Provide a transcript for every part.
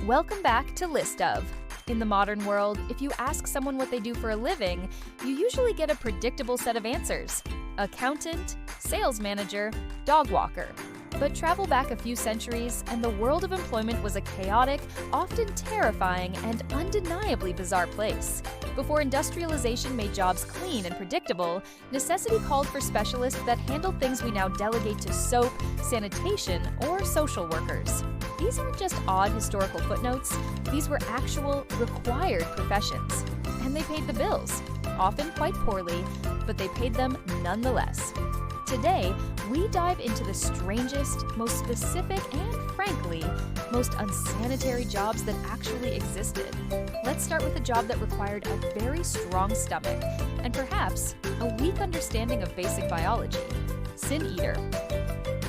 Welcome back to List Of. In the modern world, if you ask someone what they do for a living, you usually get a predictable set of answers. Accountant, sales manager, dog walker. But travel back a few centuries, and the world of employment was a chaotic, often terrifying, and undeniably bizarre place. Before industrialization made jobs clean and predictable, necessity called for specialists that handled things we now delegate to soap, sanitation, or social workers. These aren't just odd historical footnotes, these were actual, required professions. And they paid the bills, often quite poorly, but they paid them nonetheless. Today, we dive into the strangest, most specific, and frankly, most unsanitary jobs that actually existed. Let's start with a job that required a very strong stomach, and perhaps a weak understanding of basic biology. Sin eater.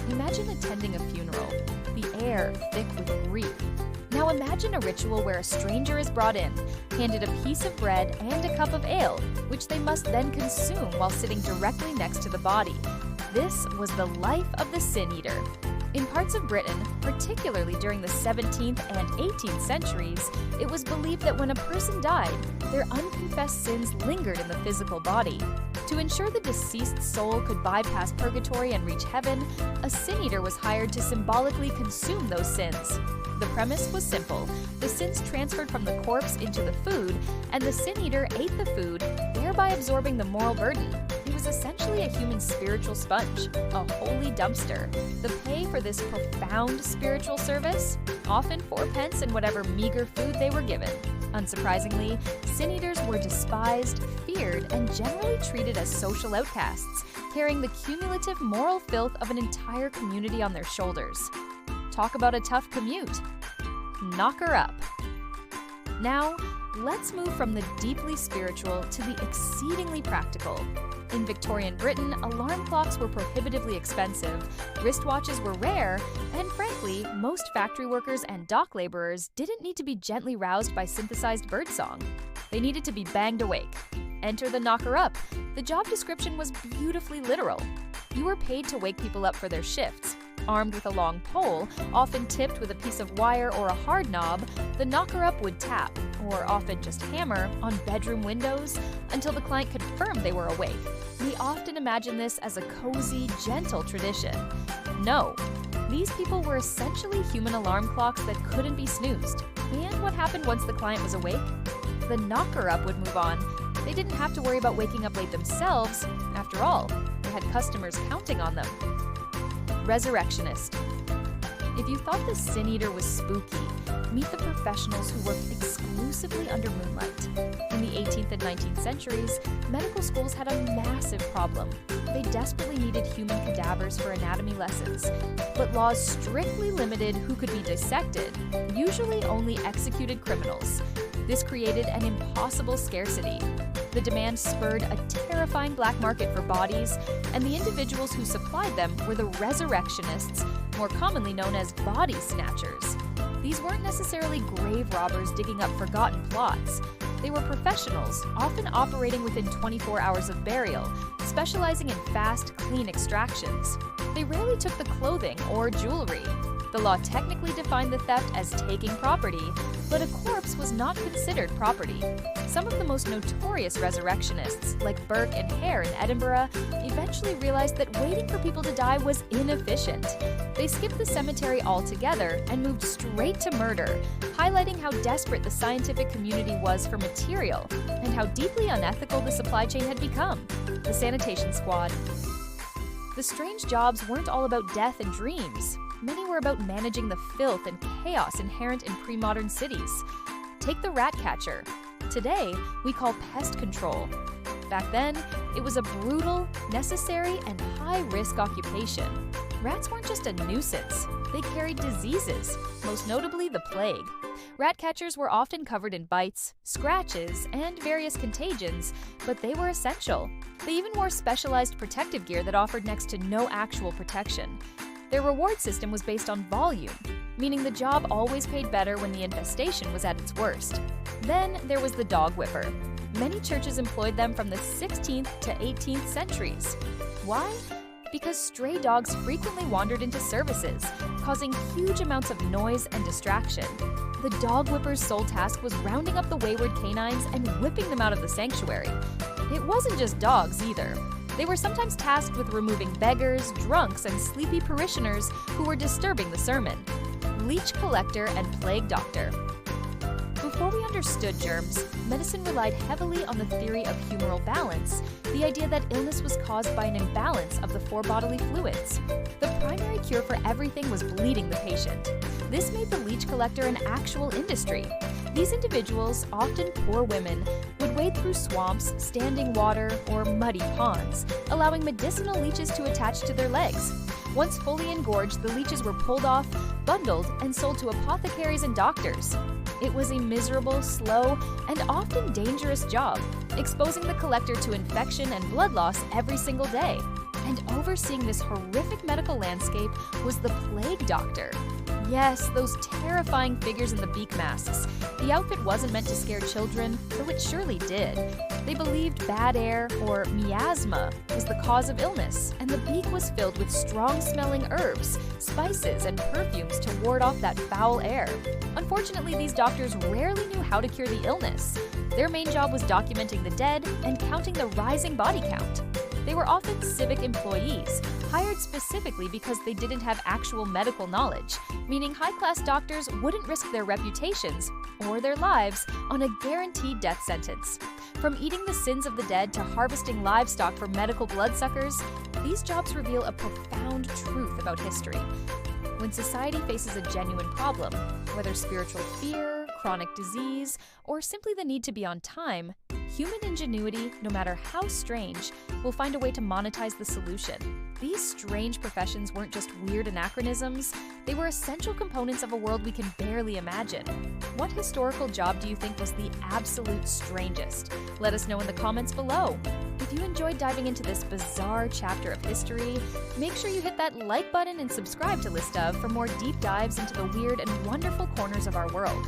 Imagine attending a funeral, the air thick with grief. Now imagine a ritual where a stranger is brought in, handed a piece of bread and a cup of ale, which they must then consume while sitting directly next to the body. This was the life of the sin eater. In parts of Britain, particularly during the 17th and 18th centuries, it was believed that when a person died, their unconfessed sins lingered in the physical body. To ensure the deceased soul could bypass purgatory and reach heaven, a sin eater was hired to symbolically consume those sins. The premise was simple. The sins transferred from the corpse into the food, and the sin eater ate the food, thereby absorbing the moral burden. It was essentially a human spiritual sponge, a holy dumpster. The pay for this profound spiritual service? Often 4 pence in whatever meager food they were given. Unsurprisingly, sin eaters were despised, feared, and generally treated as social outcasts, carrying the cumulative moral filth of an entire community on their shoulders. Talk about a tough commute. Knock her up. Now, let's move from the deeply spiritual to the exceedingly practical. In Victorian Britain, alarm clocks were prohibitively expensive, wristwatches were rare, and frankly, most factory workers and dock laborers didn't need to be gently roused by synthesized birdsong. They needed to be banged awake. Enter the knocker up. The job description was beautifully literal. You were paid to wake people up for their shifts. Armed with a long pole, often tipped with a piece of wire or a hard knob, the knocker-up would tap, or often just hammer, on bedroom windows until the client confirmed they were awake. We often imagine this as a cozy, gentle tradition. No, these people were essentially human alarm clocks that couldn't be snoozed. And what happened once the client was awake? The knocker-up would move on. They didn't have to worry about waking up late themselves. After all, they had customers counting on them. Resurrectionist. If you thought the sin eater was spooky, meet the professionals who worked exclusively under moonlight. In the 18th and 19th centuries, medical schools had a massive problem. They desperately needed human cadavers for anatomy lessons, but laws strictly limited who could be dissected, usually only executed criminals. This created an impossible scarcity. The demand spurred a terrifying black market for bodies, and the individuals who supplied them were the resurrectionists, more commonly known as body snatchers. These weren't necessarily grave robbers digging up forgotten plots. They were professionals, often operating within 24 hours of burial, specializing in fast, clean extractions. They rarely took the clothing or jewelry. The law technically defined the theft as taking property, but a corpse was not considered property. Some of the most notorious resurrectionists, like Burke and Hare in Edinburgh, eventually realized that waiting for people to die was inefficient. They skipped the cemetery altogether and moved straight to murder, highlighting how desperate the scientific community was for material and how deeply unethical the supply chain had become. The sanitation squad. The strange jobs weren't all about death and dreams. Many were about managing the filth and chaos inherent in pre-modern cities. Take the rat catcher. Today, we call pest control. Back then, it was a brutal, necessary, and high-risk occupation. Rats weren't just a nuisance. They carried diseases, most notably the plague. Rat catchers were often covered in bites, scratches, and various contagions, but they were essential. They even wore specialized protective gear that offered next to no actual protection. Their reward system was based on volume, meaning the job always paid better when the infestation was at its worst. Then there was the dog whipper. Many churches employed them from the 16th to 18th centuries. Why? Because stray dogs frequently wandered into services, causing huge amounts of noise and distraction. The dog whipper's sole task was rounding up the wayward canines and whipping them out of the sanctuary. It wasn't just dogs either. They were sometimes tasked with removing beggars, drunks, and sleepy parishioners who were disturbing the sermon. Leech Collector and Plague Doctor. Before we understood germs, medicine relied heavily on the theory of humoral balance, the idea that illness was caused by an imbalance of the four bodily fluids. The primary cure for everything was bleeding the patient. This made the leech collector an actual industry. These individuals, often poor women, would wade through swamps, standing water, or muddy ponds, allowing medicinal leeches to attach to their legs. Once fully engorged, the leeches were pulled off, bundled, and sold to apothecaries and doctors. It was a miserable, slow, and often dangerous job, exposing the collector to infection and blood loss every single day. And overseeing this horrific medical landscape was the plague doctor. Yes, those terrifying figures in the beak masks. The outfit wasn't meant to scare children, though it surely did. They believed bad air, or miasma, was the cause of illness, and the beak was filled with strong-smelling herbs, spices, and perfumes to ward off that foul air. Unfortunately, these doctors rarely knew how to cure the illness. Their main job was documenting the dead and counting the rising body count. They were often civic employees, hired specifically because they didn't have actual medical knowledge, meaning high-class doctors wouldn't risk their reputations or their lives on a guaranteed death sentence. From eating the sins of the dead to harvesting livestock for medical bloodsuckers, these jobs reveal a profound truth about history. When society faces a genuine problem, whether spiritual fear, chronic disease, or simply the need to be on time, human ingenuity, no matter how strange, will find a way to monetize the solution. These strange professions weren't just weird anachronisms, they were essential components of a world we can barely imagine. What historical job do you think was the absolute strangest? Let us know in the comments below. If you enjoyed diving into this bizarre chapter of history, make sure you hit that like button and subscribe to List Of for more deep dives into the weird and wonderful corners of our world.